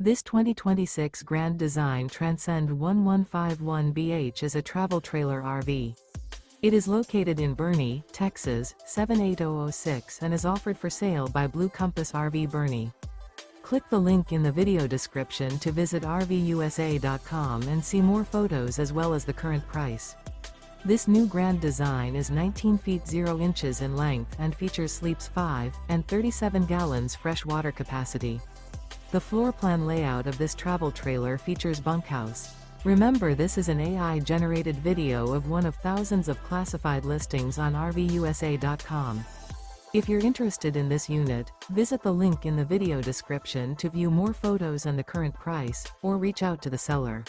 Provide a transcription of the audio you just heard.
This 2026 Grand Design Transcend One 151BH is a travel trailer RV. It is located in Boerne, Texas, 78006 and is offered for sale by Blue Compass RV Boerne. Click the link in the video description to visit RVUSA.com and see more photos as well as the current price. This new Grand Design is 19 feet 0 inches in length and features sleeps 5 and 37 gallons fresh water capacity. The floor plan layout of this travel trailer features bunkhouse. Remember, this is an AI-generated video of one of thousands of classified listings on RVUSA.com. If you're interested in this unit, visit the link in the video description to view more photos and the current price, or reach out to the seller.